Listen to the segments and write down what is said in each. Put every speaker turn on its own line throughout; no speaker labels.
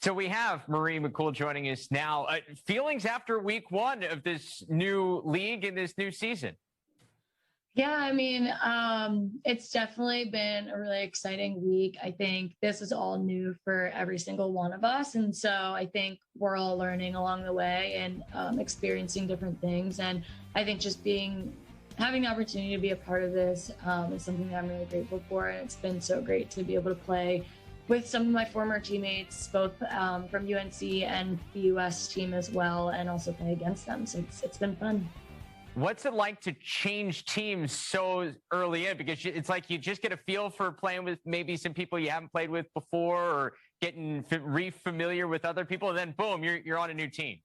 So we have Marie McCool joining us now. Feelings after week one of this new league and this new season?
Yeah, I mean, it's definitely been a really exciting week. I think this is all new for every single one of us. And so I think we're all learning along the way and experiencing different things. And I think just having the opportunity to be a part of this is something that I'm really grateful for. And it's been so great to be able to play with some of my former teammates, both from UNC and the US team as well, and also play against them. So it's been fun.
What's it like to change teams so early in? Because it's like you just get a feel for playing with maybe some people you haven't played with before, or getting re-familiar with other people, and then boom, you're on a new team.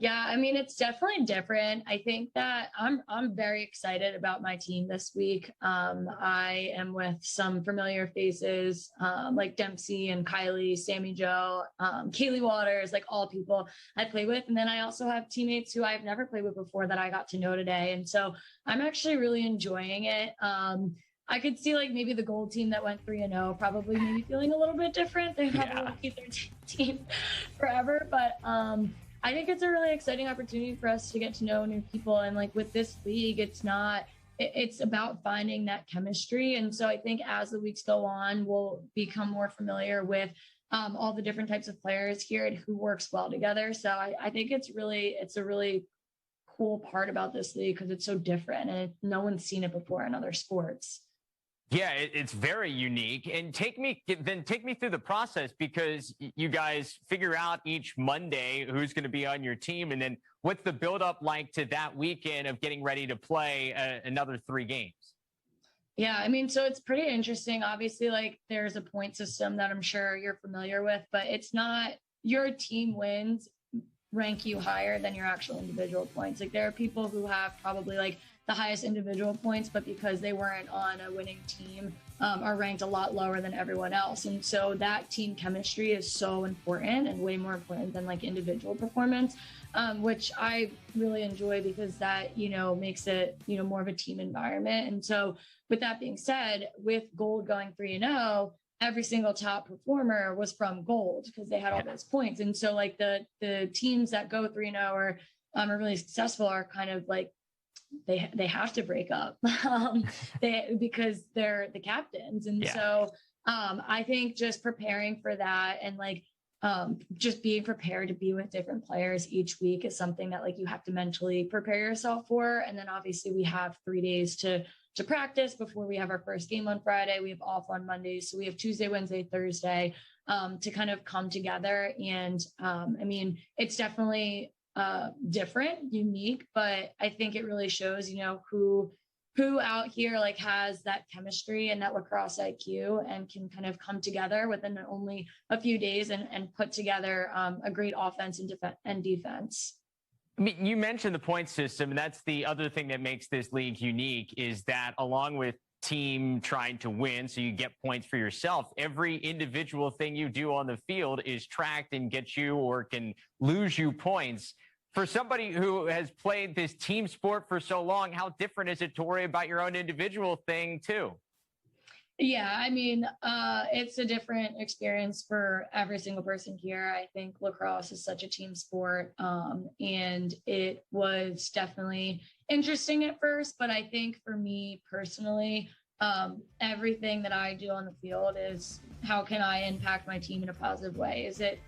Yeah, I mean, it's definitely different. I think that I'm very excited about my team this week. I am with some familiar faces like Dempsey and Kylie, Sammy Joe, Kaylee Waters, like all people I play with. And then I also have teammates who I've never played with before that I got to know today. And so I'm actually really enjoying it. I could see like maybe the gold team that went 3-0 probably maybe feeling a little bit different. They probably won't keep their team forever, but I think it's a really exciting opportunity for us to get to know new people. And like with this league, it's about finding that chemistry. And so I think as the weeks go on, we'll become more familiar with all the different types of players here and who works well together. So I think it's a really cool part about this league because it's so different and no one's seen it before in other sports.
Yeah, it's very unique. And take me through the process, because you guys figure out each Monday who's going to be on your team. And then what's the buildup like to that weekend of getting ready to play another 3 games?
Yeah, I mean, so it's pretty interesting. Obviously, like there's a point system that I'm sure you're familiar with, but it's not your team wins rank you higher than your actual individual points. Like there are people who have probably like the highest individual points, but because they weren't on a winning team, are ranked a lot lower than everyone else. And so that team chemistry is so important and way more important than like individual performance, which I really enjoy because that, makes it, more of a team environment. And so with that being said, with gold going 3-0, every single top performer was from gold because they had all those points. And so like the teams that go 3-0 or are really successful are kind of like, they have to break up because they're the captains. And so I think just preparing for that and like just being prepared to be with different players each week is something that like you have to mentally prepare yourself for. And then obviously we have 3 days to practice before we have our first game on Friday. We have off on Mondays. So we have Tuesday, Wednesday, Thursday to kind of come together. And I mean, it's definitely different, unique, but I think it really shows, who out here like has that chemistry and that lacrosse IQ and can kind of come together within only a few days and put together a great offense and defense.
I mean, you mentioned the point system, and that's the other thing that makes this league unique is that along with team trying to win, so you get points for yourself, every individual thing you do on the field is tracked and gets you or can lose you points. For somebody who has played this team sport for so long, how different is it to worry about your own individual thing too?
Yeah, I mean, it's a different experience for every single person here. I think lacrosse is such a team sport, and it was definitely interesting at first. But I think for me personally, everything that I do on the field is how can I impact my team in a positive way? Is it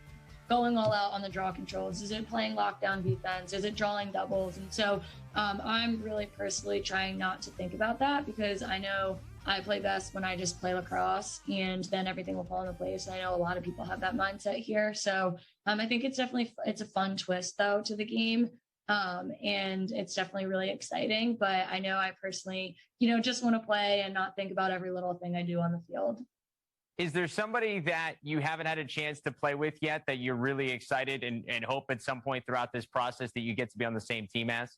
going all out on the draw controls? Is it playing lockdown defense? Is it drawing doubles? And so I'm really personally trying not to think about that because I know I play best when I just play lacrosse and then everything will fall into place. And I know a lot of people have that mindset here. So I think it's a fun twist though to the game. And it's definitely really exciting, but I know I personally, just want to play and not think about every little thing I do on the field.
Is there somebody that you haven't had a chance to play with yet that you're really excited and hope at some point throughout this process that you get to be on the same team as?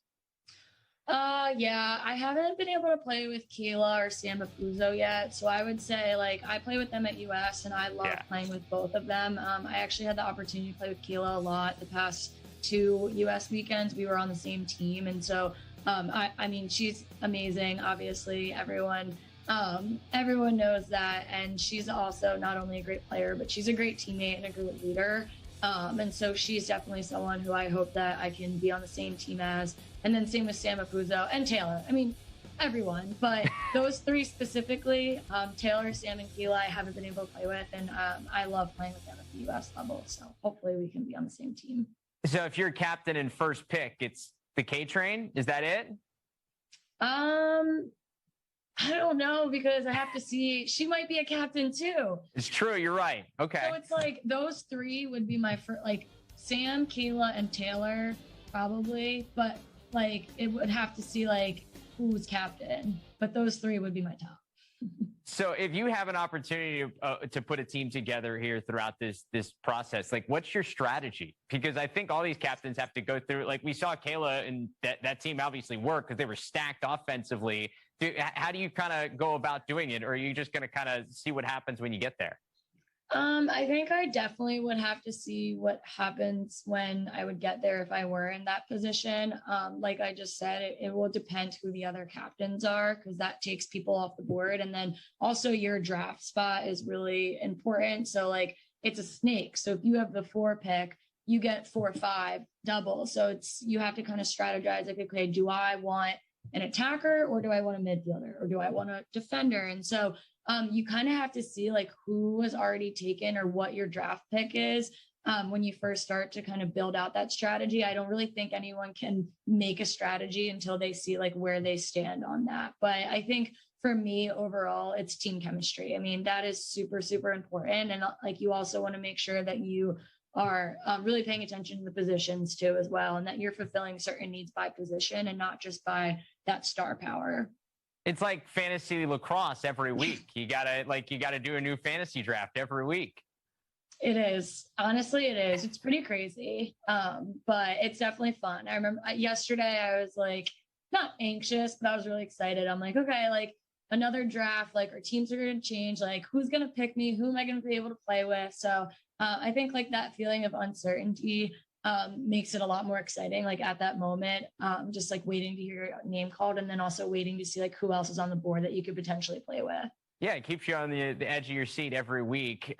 Yeah, I haven't been able to play with Kayla or Sam Affuso yet. So I would say like I play with them at US and I love playing with both of them. I actually had the opportunity to play with Kayla a lot the past 2 US weekends. We were on the same team. And so, I mean, she's amazing. Obviously everyone Everyone knows that. And she's also not only a great player, but she's a great teammate and a great leader. And so she's definitely someone who I hope that I can be on the same team as. And then same with Sam Apuzzo and Taylor. I mean, everyone, but those three specifically, Taylor, Sam, and Keela, I haven't been able to play with. And I love playing with them at the U.S. level. So hopefully we can be on the same team.
So if you're captain and first pick, it's the K train. Is that it?
I don't know, because I have to see. She might be a captain too.
It's true. You're right. Okay.
So it's like those three would be my first, like Sam, Kayla, and Taylor probably, but like it would have to see like who's captain. But those three would be my top.
So if you have an opportunity to put a team together here throughout this process, like what's your strategy? Because I think all these captains have to go through, like we saw Kayla and that team obviously work because they were stacked offensively. How do you kind of go about doing it? Or are you just going to kind of see what happens when you get there?
I think I definitely would have to see what happens when I would get there if I were in that position. Like I just said, it will depend who the other captains are, because that takes people off the board. And then also your draft spot is really important. So like it's a snake. So if you have the 4 pick, you get 4-5 double. So you have to kind of strategize like, okay, do I want an attacker or do I want a midfielder or do I want a defender? And so you kind of have to see like who was already taken or what your draft pick is when you first start to kind of build out that strategy. I don't really think anyone can make a strategy until they see like where they stand on that. But I think for me overall, it's team chemistry. I mean, that is super, super important. And like you also want to make sure that you are really paying attention to the positions too as well, and that you're fulfilling certain needs by position and not just by that star power.
It's like fantasy lacrosse every week. You gotta do a new fantasy draft every week.
It is. Honestly, it is. It's pretty crazy. But it's definitely fun. I remember yesterday I was like, not anxious, but I was really excited. I'm like, okay, like another draft, like our teams are going to change. Like who's going to pick me? Who am I going to be able to play with? So I think like that feeling of uncertainty makes it a lot more exciting. Like at that moment, just like waiting to hear your name called, and then also waiting to see like who else is on the board that you could potentially play with.
Yeah, it keeps you on the edge of your seat every week.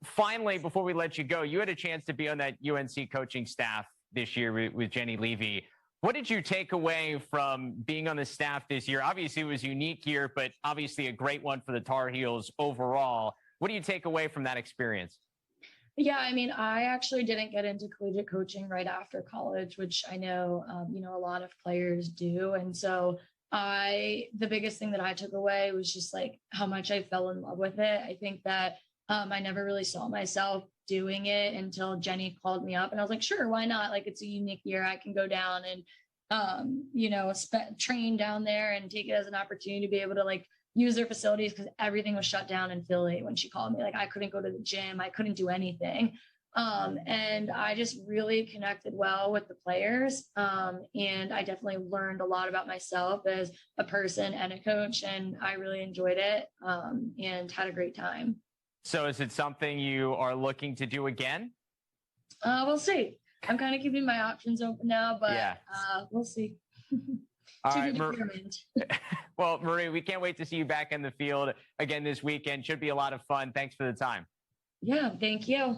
Finally, before we let you go, you had a chance to be on that UNC coaching staff this year with Jenny Levy. What did you take away from being on the staff this year? Obviously, it was a unique year, but obviously a great one for the Tar Heels overall. What do you take away from that experience?
Yeah, I mean, I actually didn't get into collegiate coaching right after college, which I know, a lot of players do. And so the biggest thing that I took away was just like how much I fell in love with it. I think that I never really saw myself doing it until Jenny called me up and I was like, sure, why not? Like, it's a unique year. I can go down and, train down there and take it as an opportunity to be able to like use their facilities, because everything was shut down in Philly when she called me. Like I couldn't go to the gym. I couldn't do anything. And I just really connected well with the players. And I definitely learned a lot about myself as a person and a coach. And I really enjoyed it and had a great time.
So is it something you are looking to do again?
We'll see. I'm kind of keeping my options open now, but yeah. We'll see.
All right, well, Marie, we can't wait to see you back in the field again this weekend. Should be a lot of fun. Thanks for the time.
Yeah, thank you.